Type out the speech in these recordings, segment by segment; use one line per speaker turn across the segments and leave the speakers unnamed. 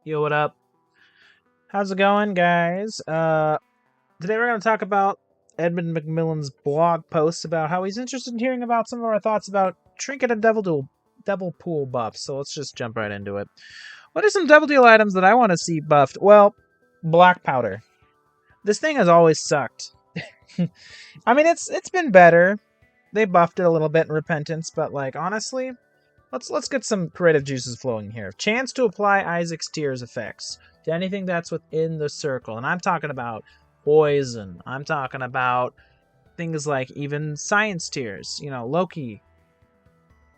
Yo, what up? How's it going, guys? Today we're going to talk about Edmund McMillan's blog post about how he's interested in hearing about some of our thoughts about Trinket and Devil Pool buffs. So let's just jump right into it. What are some Devil Deal items that I want to see buffed? Well, black powder. This thing has always sucked. I mean, it's been better. They buffed it a little bit in Repentance, but like honestly, let's get some creative juices flowing here. Chance to apply Isaac's Tears effects to anything that's within the circle. And I'm talking about poison. I'm talking about things like even science tears. Loki,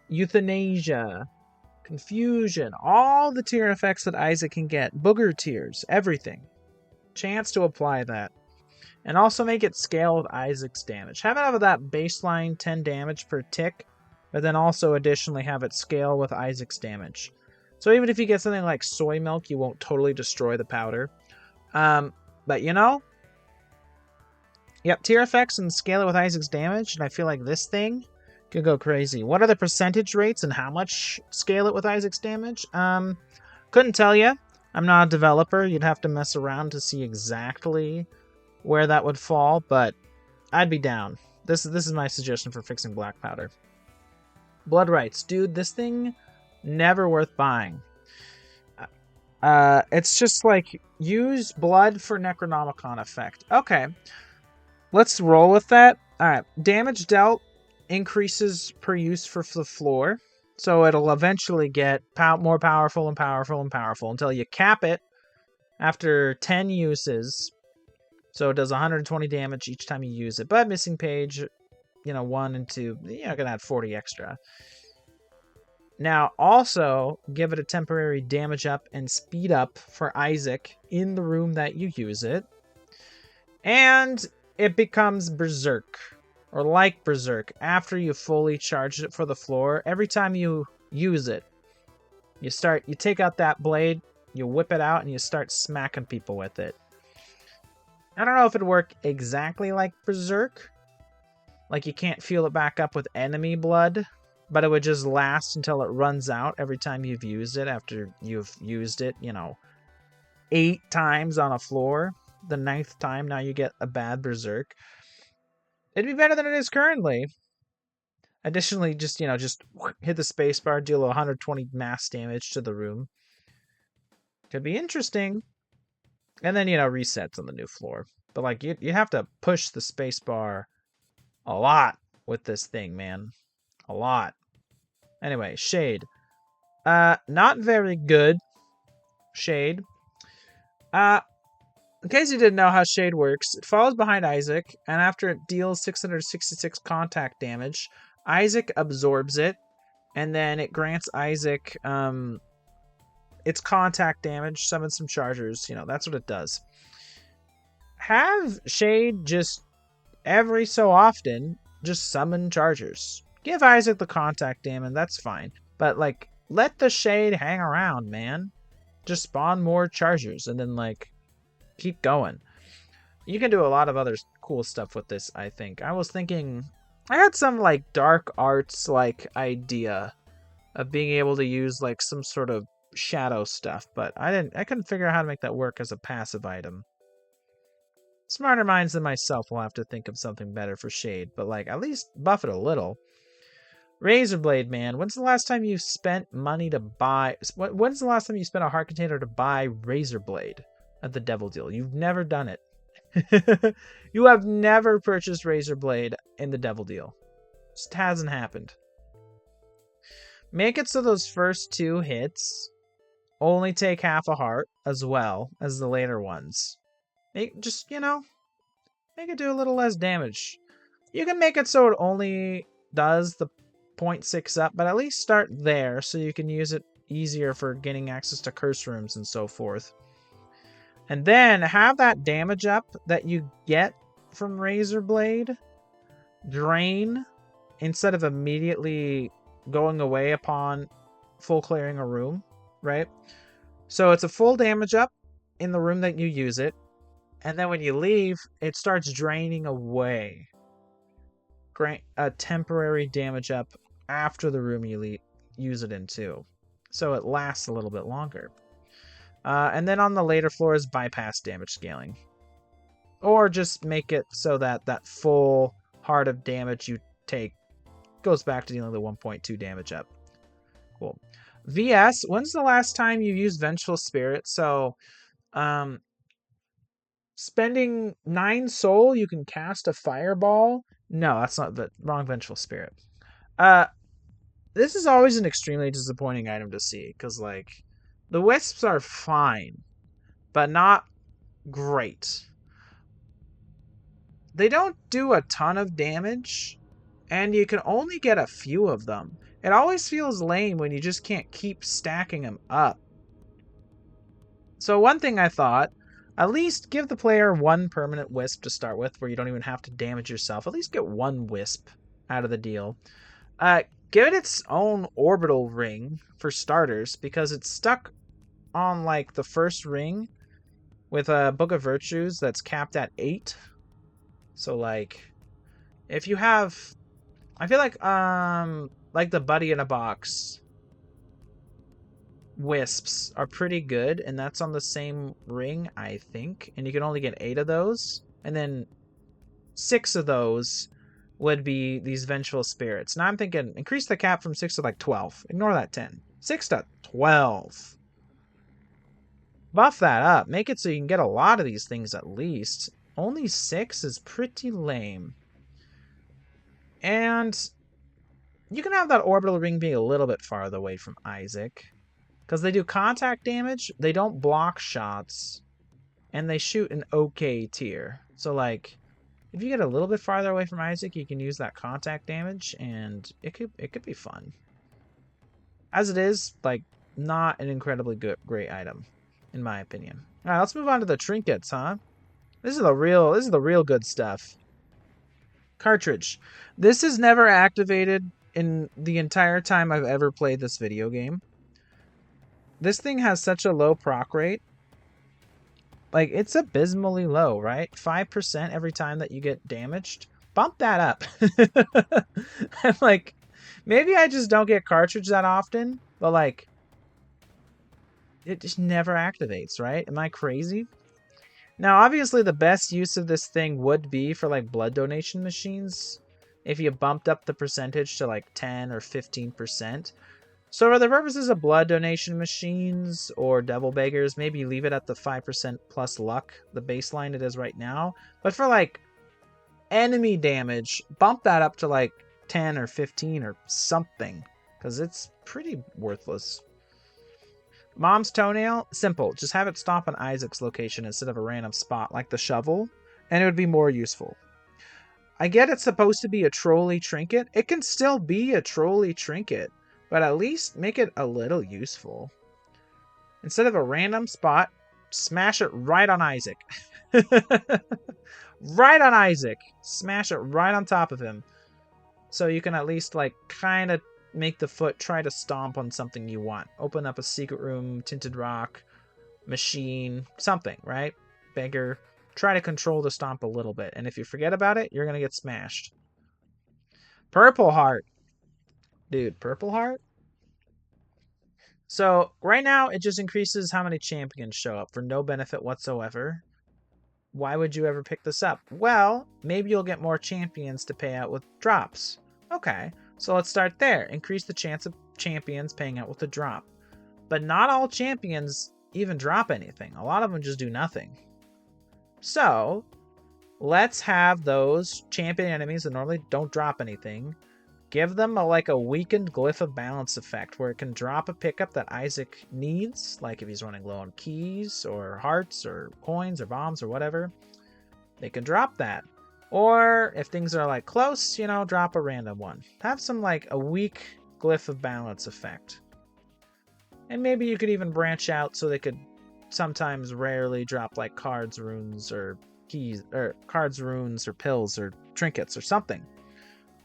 euthanasia, confusion, all the tear effects that Isaac can get. Booger tears, everything. Chance to apply that. And also make it scale with Isaac's damage. Have it have that baseline 10 damage per tick, but then also additionally have it scale with Isaac's damage. So even if you get something like soy milk, you won't totally destroy the powder. But yep, tier effects and scale it with Isaac's damage, and I feel like this thing could go crazy. What are the percentage rates and how much scale it with Isaac's damage? Couldn't tell you. I'm not a developer. You'd have to mess around to see exactly where that would fall, but I'd be down. This is my suggestion for fixing black powder. Blood rights. Dude, this thing, never worth buying. It's just like, use blood for Necronomicon effect. Okay. Let's roll with that. Alright. Damage dealt increases per use for the floor. So it'll eventually get more powerful and powerful and powerful until you cap it after 10 uses. So it does 120 damage each time you use it. But missing page, 1 and 2, you're going to add 40 extra. Now, also, give it a temporary damage up and speed up for Isaac in the room that you use it. And it becomes Berserk, or like Berserk, after you fully charged it for the floor. Every time you use it, you take out that blade, you whip it out, and you start smacking people with it. I don't know if it'd work exactly like Berserk. Like you can't fuel it back up with enemy blood, but it would just last until it runs out every time you've used it after you've used it, 8 times on a floor. The 9th time, now you get a bad Berserk. It'd be better than it is currently. Additionally, just hit the spacebar, deal 120 mass damage to the room. Could be interesting. And then, resets on the new floor. But, like, you have to push the spacebar a lot with this thing, man. A lot. Anyway, Shade. Not very good. Shade. In case you didn't know how Shade works, it follows behind Isaac, and after it deals 666 contact damage, Isaac absorbs it, and then it grants Isaac, its contact damage, summon some chargers. That's what it does. Have Shade just every so often just summon chargers. Give Isaac the contact damage, that's fine. But like, let the Shade hang around, man. Just spawn more chargers and then like keep going. You can do a lot of other cool stuff with this, I think. I was thinking I had some like dark arts like idea of being able to use like some sort of shadow stuff, but I couldn't figure out how to make that work as a passive item. Smarter minds than myself will have to think of something better for Shade, but like at least buff it a little. Razorblade, man. When's the last time you spent money to buy? When's the last time you spent a heart container to buy Razorblade at the Devil Deal? You've never done it. You have never purchased Razorblade in the Devil Deal. Just hasn't happened. Make it so those first 2 hits only take half a heart as well as the later ones. Make it do a little less damage. You can make it so it only does the 0.6 up, but at least start there so you can use it easier for gaining access to curse rooms and so forth. And then have that damage up that you get from Razorblade drain instead of immediately going away upon full clearing a room, right? So it's a full damage up in the room that you use it, and then when you leave, it starts draining away. Grant a temporary damage up after the room you use it in too. So it lasts a little bit longer. And then on the later floors, bypass damage scaling. Or just make it so that that full heart of damage you take goes back to dealing the 1.2 damage up. Cool. VS, when's the last time you used Vengeful Spirit? So, spending 9 soul, you can cast a fireball. No, that's not the wrong Vengeful Spirit. This is always an extremely disappointing item to see, because, like, the wisps are fine, but not great. They don't do a ton of damage, and you can only get a few of them. It always feels lame when you just can't keep stacking them up. So one thing I thought, at least give the player 1 permanent wisp to start with, where you don't even have to damage yourself. At least get 1 wisp out of the deal. Give it its own orbital ring for starters, because it's stuck on like the first ring with a Book of Virtues that's capped at 8. So like, if you have, I feel like the Buddy in a Box wisps are pretty good, and that's on the same ring, I think, and you can only get 8 of those, and then 6 of those would be these Vengeful Spirits. Now I'm thinking increase the cap from 6 to like 12. Ignore that 10. 6 to 12. Buff that up. Make it so you can get a lot of these things at least. Only 6 is pretty lame. And you can have that orbital ring be a little bit farther away from Isaac, because they do contact damage, they don't block shots, and they shoot an okay tier. So like, if you get a little bit farther away from Isaac, you can use that contact damage, and it could be fun. As it is, like, not an incredibly great item, in my opinion. All right, let's move on to the trinkets, huh? This is the real good stuff. Cartridge. This is never activated in the entire time I've ever played this video game. This thing has such a low proc rate. Like, it's abysmally low, right? 5% every time that you get damaged. Bump that up. I'm like, maybe I just don't get Cartridge that often, but like, it just never activates, right? Am I crazy? Now, obviously, the best use of this thing would be for like blood donation machines, if you bumped up the percentage to like 10 or 15%. So for the purposes of blood donation machines or devil beggars, maybe leave it at the 5% plus luck, the baseline it is right now. But for like enemy damage, bump that up to like 10 or 15 or something, because it's pretty worthless. Mom's Toenail, simple. Just have it stop on Isaac's location instead of a random spot like the shovel, and it would be more useful. I get it's supposed to be a trolley trinket. It can still be a trolley trinket, but at least make it a little useful. Instead of a random spot, smash it right on Isaac. Right on Isaac. Smash it right on top of him. So you can at least, like, kind of make the foot try to stomp on something you want. Open up a secret room, tinted rock, machine, something, right? Beggar. Try to control the stomp a little bit. And if you forget about it, you're going to get smashed. Purple Heart. Dude, Purple Heart? So, right now, it just increases how many champions show up for no benefit whatsoever. Why would you ever pick this up? Well, maybe you'll get more champions to pay out with drops. Okay, so let's start there. Increase the chance of champions paying out with a drop. But not all champions even drop anything. A lot of them just do nothing. So, let's have those champion enemies that normally don't drop anything. Give them a weakened Glyph of Balance effect, where it can drop a pickup that Isaac needs, like if he's running low on keys, or hearts, or coins, or bombs, or whatever. They can drop that. Or, if things are like close, drop a random one. Have some a weak Glyph of Balance effect. And maybe you could even branch out so they could sometimes rarely drop cards, runes, or keys, or cards, runes, or pills, or trinkets, or something.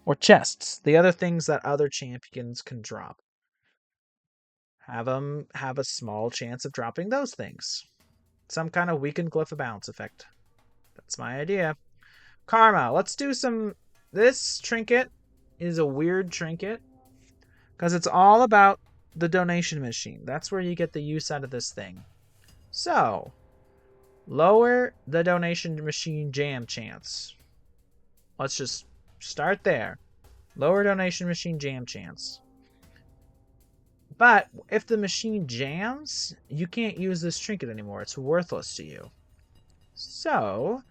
Or chests, the other things that other champions can drop. Have them have a small chance of dropping those things. Some kind of weakened Glyph of Balance effect. That's my idea. Karma, let's do some... This trinket is a weird trinket, because it's all about the donation machine. That's where you get the use out of this thing. So, lower the donation machine jam chance. Let's just start there. Lower donation machine jam chance. But if the machine jams, you can't use this trinket anymore. It's worthless to you. So,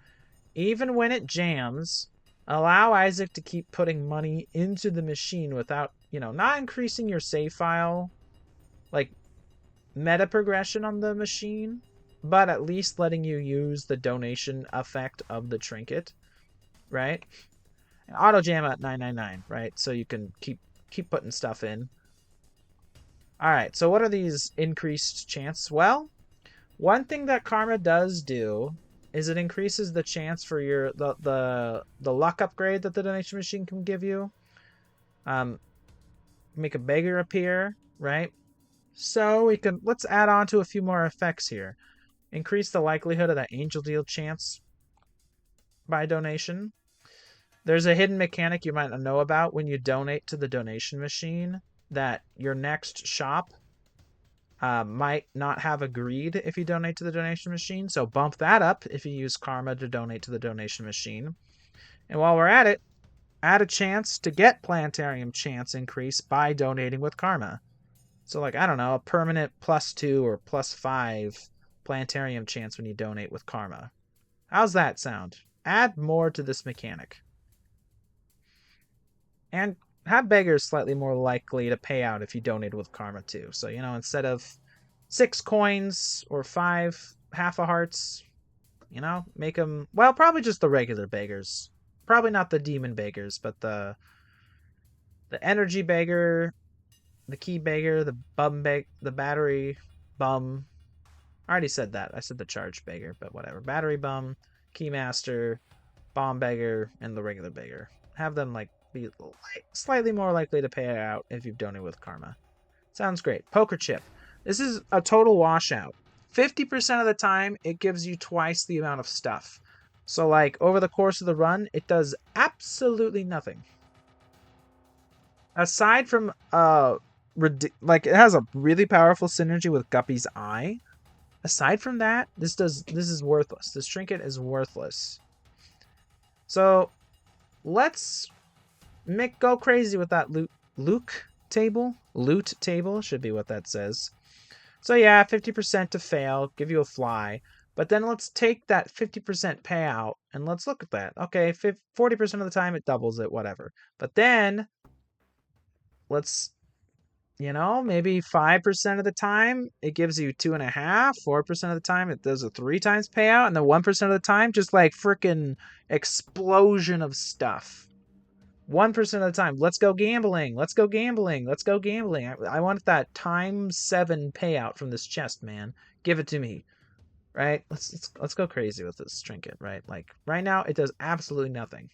even when it jams, allow Isaac to keep putting money into the machine without, not increasing your save file, like meta progression on the machine, but at least letting you use the donation effect of the trinket, right? And auto jam at 999, right? So you can keep putting stuff in. All right, so what are these increased chance? Well, one thing that karma does do is it increases the chance for your the luck upgrade that the donation machine can give you. Make a beggar appear, right? So let's add on to a few more effects here. Increase the likelihood of that angel deal chance by donation. There's a hidden mechanic you might not know about when you donate to the donation machine that your next shop might not have agreed if you donate to the donation machine. So bump that up if you use karma to donate to the donation machine. And while we're at it, add a chance to get planetarium chance increase by donating with karma. So like, I don't know, a permanent +2 or +5 planetarium chance when you donate with karma. How's that sound? Add more to this mechanic. And have beggars slightly more likely to pay out if you donate with karma too. So, instead of 6 coins or 5 half a hearts, make them, well, probably just the regular beggars. Probably not the demon beggars, but the energy beggar, the key beggar, the the battery bum. I already said that. I said the charge beggar, but whatever. Battery bum, keymaster, bomb beggar, and the regular beggar. Have them be slightly more likely to pay out if you've donated with karma. Sounds great. Poker chip. This is a total washout. 50% of the time, it gives you twice the amount of stuff. So, over the course of the run, it does absolutely nothing. Aside from, it has a really powerful synergy with Guppy's Eye. Aside from that, this is worthless. This trinket is worthless. So, let's go crazy with that loot table should be what that says. So yeah, 50% to fail, give you a fly. But then let's take that 50% payout and let's look at that. Okay, 40% of the time it doubles it, whatever. But then let's, maybe 5% of the time it gives you 2.5, 4% of the time it does a 3 times payout, and then 1% of the time just freaking explosion of stuff. 1% of the time, let's go gambling. Let's go gambling. Let's go gambling. I want that ×7 payout from this chest, man. Give it to me, right? Let's go crazy with this trinket, right? Right now, it does absolutely nothing.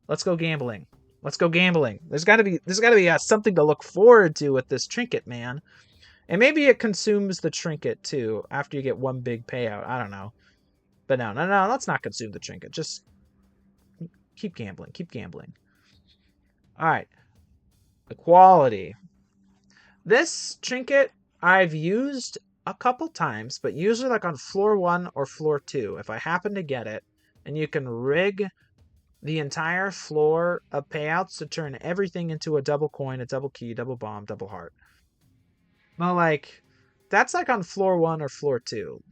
Let's go gambling. Let's go gambling. There's got to be something to look forward to with this trinket, man. And maybe it consumes the trinket too after you get one big payout. I don't know, but no. Let's not consume the trinket. Just keep gambling. Keep gambling. All right, equality. This trinket I've used a couple times, but usually on floor 1 or floor 2 if I happen to get it, and you can rig the entire floor of payouts to turn everything into a double coin, a double key, double bomb, double heart. Well, that's on floor 1 or floor 2.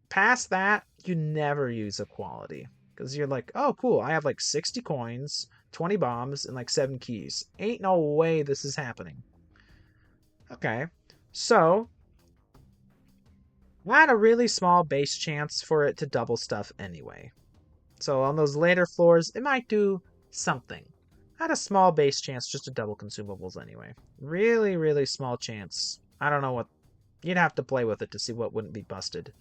Past that, you never use equality. Because you're oh, cool, I have 60 coins, 20 bombs, and 7 keys. Ain't no way this is happening. Okay, so I had a really small base chance for it to double stuff anyway. So on those later floors, it might do something. I had a small base chance just to double consumables anyway. Really, really small chance. I don't know what... You'd have to play with it to see what wouldn't be busted.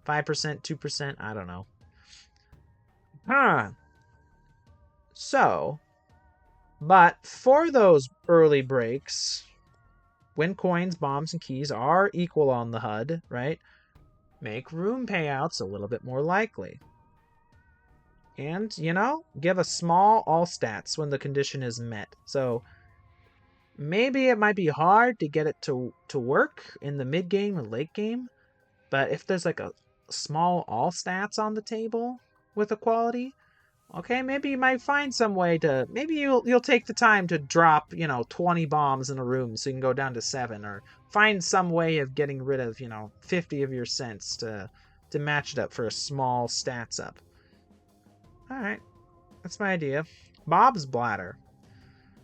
5%, 2%, I don't know. So, but for those early breaks, when coins, bombs, and keys are equal on the HUD, right, make room payouts a little bit more likely. And, give a small all stats when the condition is met. So, maybe it might be hard to get it to work in the mid-game or late game, But if there's like a small all stats on the table with equality, okay, maybe you might find some way to, maybe you'll take the time to drop, 20 bombs in a room so you can go down to 7, or find some way of getting rid of, 50 of your cents to match it up for a small stats up. Alright, that's my idea. Bob's Bladder.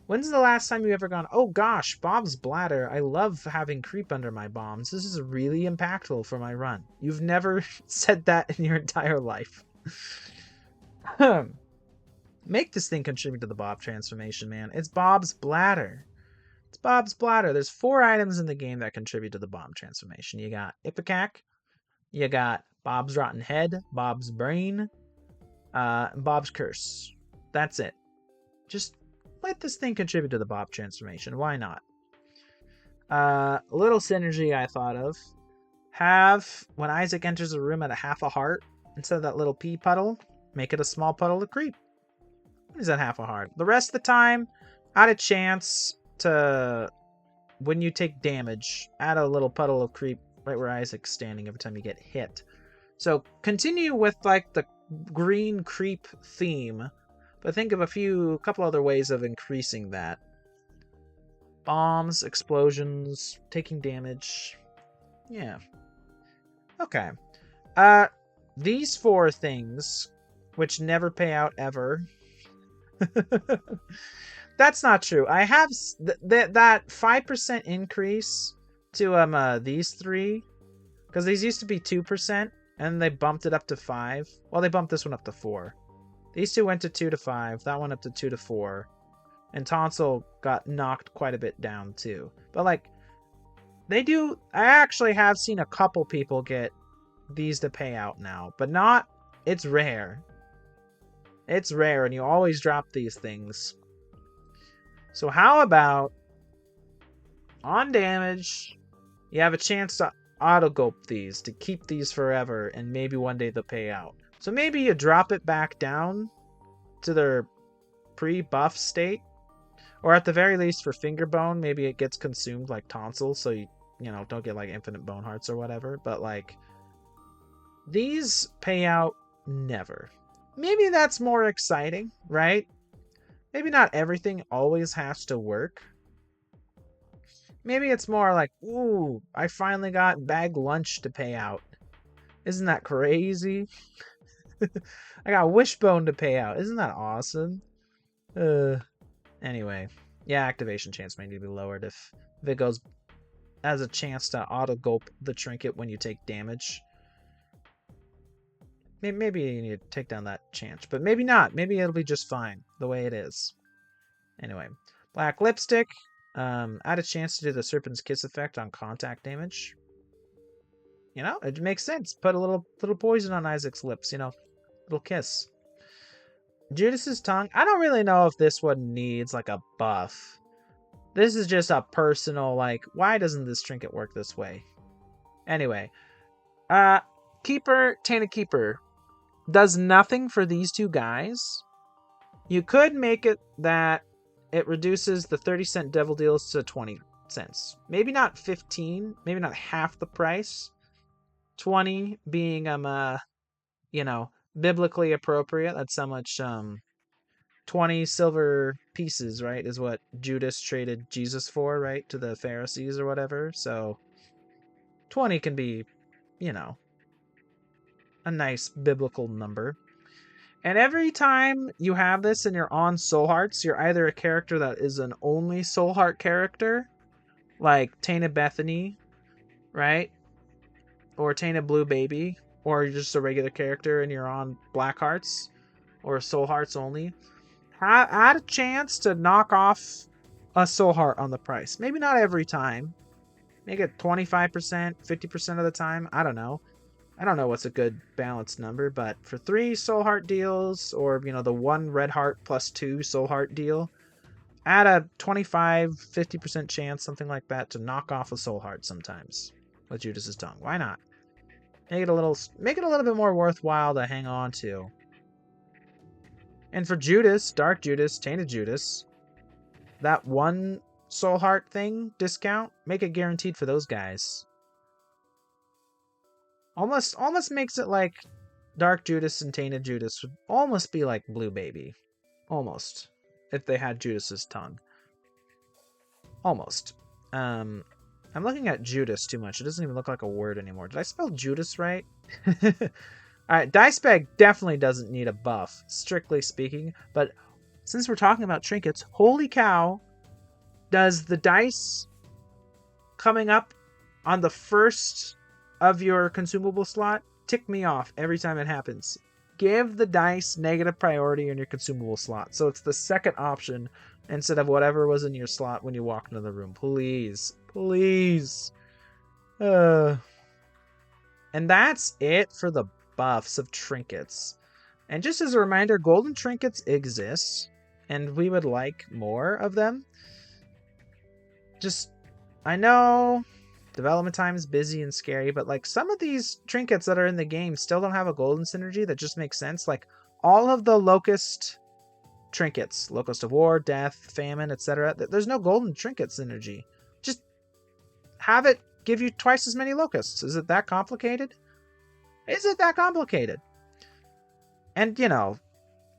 When's the last time you ever gone, oh gosh, Bob's Bladder, I love having creep under my bombs. This is really impactful for my run. You've never said that in your entire life. Make this thing contribute to the Bob transformation, man. It's Bob's Bladder. It's Bob's Bladder. There's 4 items in the game that contribute to the Bob transformation. You got Ipecac, you got Bob's Rotten Head, Bob's Brain, Bob's Curse. That's it. Just let this thing contribute to the Bob transformation. Why not? A little synergy I thought of. Have, when Isaac enters a room at a half a heart, instead of that little pea puddle, make it a small puddle of creep. What is that half a heart? The rest of the time, add a chance to, when you take damage, add a little puddle of creep right where Isaac's standing every time you get hit. So continue with like the green creep theme, but think of a couple other ways of increasing that. Bombs, explosions, taking damage. Yeah. Okay. These 4 things, which never pay out ever. That's not true. I have that 5% increase to these 3, because these used to be 2%, and they bumped it up to 5. Well, they bumped this one up to 4. These 2 went to 2 to 5. That one up to 2 to 4. And Tonsil got knocked quite a bit down too. But like, they do. I actually have seen a couple people get these to pay out now, but not. It's rare. It's rare, and you always drop these things. So how about on damage, you have a chance to auto-gulp these, to keep these forever, and maybe one day they'll pay out. So maybe you drop it back down to their pre-buff state, or at the very least for finger bone, maybe it gets consumed like Tonsil, so you don't get like infinite bone hearts or whatever. But like, these pay out never. Maybe that's more exciting, right? Maybe not everything always has to work. Maybe it's more like, ooh, I finally got bag lunch to pay out. Isn't that crazy? I got wishbone to pay out. Isn't that awesome? Anyway, yeah, activation chance may need to be lowered if it goes as a chance to auto gulp the trinket when you take damage. Maybe you need to take down that chance, but maybe not. Maybe it'll be just fine the way it is. Anyway, black lipstick. Add a chance to do the Serpent's Kiss effect on contact damage. It makes sense. Put a little poison on Isaac's lips. Little kiss. Judas's Tongue. I don't really know if this one needs like a buff. This is just a personal like, why doesn't this trinket work this way? Anyway, Keeper, Tainted Keeper does nothing for these 2 guys. You could make it that it reduces the 30-cent devil deals to 20 cents. Maybe not 15, maybe not half the price. 20 being biblically appropriate. That's how much 20 silver pieces, right, is what Judas traded Jesus for, right, to the Pharisees or whatever. So 20 can be, a nice biblical number. And every time you have this and you're on Soul Hearts, you're either a character that is an only Soul Heart character, like Tainted Bethany, right? Or Tainted Blue Baby, or you're just a regular character and you're on Black Hearts, or Soul Hearts only. Add a chance to knock off a Soul Heart on the price. Maybe not every time. Make it 25%, 50% of the time. I don't know. I don't know what's a good balanced number, but for 3 Soul Heart deals, or, the 1 Red Heart plus 2 Soul Heart deal, add a 25-50% chance, something like that, to knock off a Soul Heart sometimes with Judas's Tongue. Why not? Make it a little bit more worthwhile to hang on to. And for Judas, Dark Judas, Tainted Judas, that 1 Soul Heart thing discount, make it guaranteed for those guys. Almost makes it like Dark Judas and Tainted Judas would almost be like Blue Baby. Almost. If they had Judas's tongue. Almost. I'm looking at Judas too much. It doesn't even look like a word anymore. Did I spell Judas right? Alright, Dice Bag definitely doesn't need a buff, strictly speaking. But since we're talking about trinkets, holy cow, does the dice coming up on the first of your consumable slot tick me off every time it happens. Give the dice negative priority in your consumable slot. So it's the second option instead of whatever was in your slot when you walked into the room. Please. Please. And that's it for the buffs of trinkets. And just as a reminder, golden trinkets exist, and we would like more of them. Just, I know development time is busy and scary, but like some of these trinkets that are in the game still don't have a golden synergy that just makes sense. Like all of the locust trinkets, Locust of War, Death, Famine, etc. There's no golden trinket synergy. Just have it give you twice as many locusts. Is it that complicated? Is it that complicated? And you know,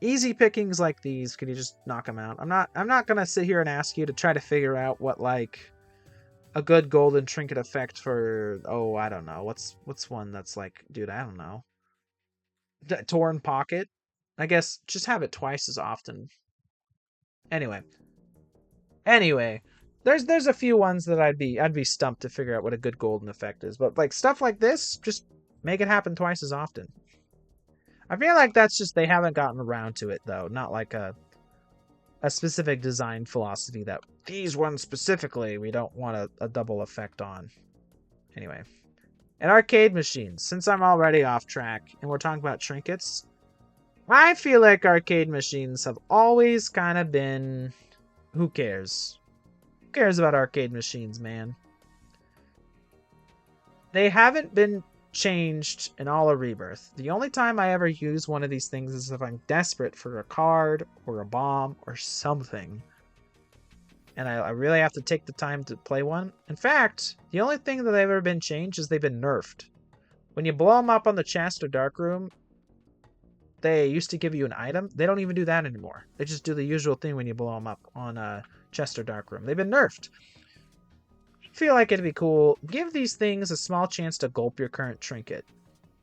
easy pickings like these, can you just knock them out? I'm not gonna sit here and ask you to try to figure out what like a good golden trinket effect for, oh, I don't know. What's one that's like, dude, I don't know. Torn Pocket? I guess just have it twice as often. Anyway, there's a few ones that I'd be stumped to figure out what a good golden effect is, but like stuff like this, just make it happen twice as often. I feel like that's just they haven't gotten around to it though, not like a specific design philosophy that these ones specifically we don't want a double effect on. Anyway, and arcade machines, since I'm already off track and we're talking about trinkets, I feel like arcade machines have always kind of been, who cares? Who cares about arcade machines, man? They haven't been changed in all of Rebirth. The only time I ever use one of these things is if I'm desperate for a card or a bomb or something, and I really have to take the time to play one. In fact, the only thing that they've ever been changed is they've been nerfed. When you blow them up on the chest or dark room, they used to give you an item. They don't even do that anymore. They just do the usual thing when you blow them up on a chest or dark room. They've been nerfed. Feel like it'd be cool. Give these things a small chance to gulp your current trinket.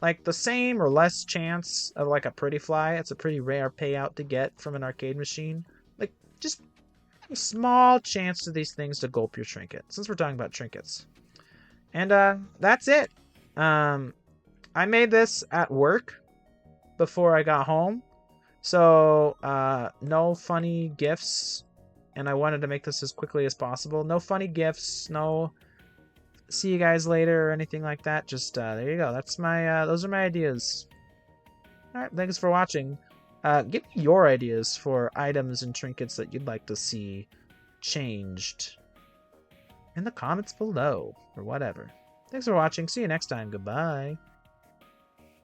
Like the same or less chance of like a pretty fly. It's a pretty rare payout to get from an arcade machine. Like just a small chance to these things to gulp your trinket. Since we're talking about trinkets. And that's it. I made this at work before I got home. So no funny gifts. And I wanted to make this as quickly as possible. No funny gifts, no see you guys later or anything like that. Just, there you go. That's my, those are my ideas. Alright, thanks for watching. Give me your ideas for items and trinkets that you'd like to see changed in the comments below, or whatever. Thanks for watching. See you next time. Goodbye.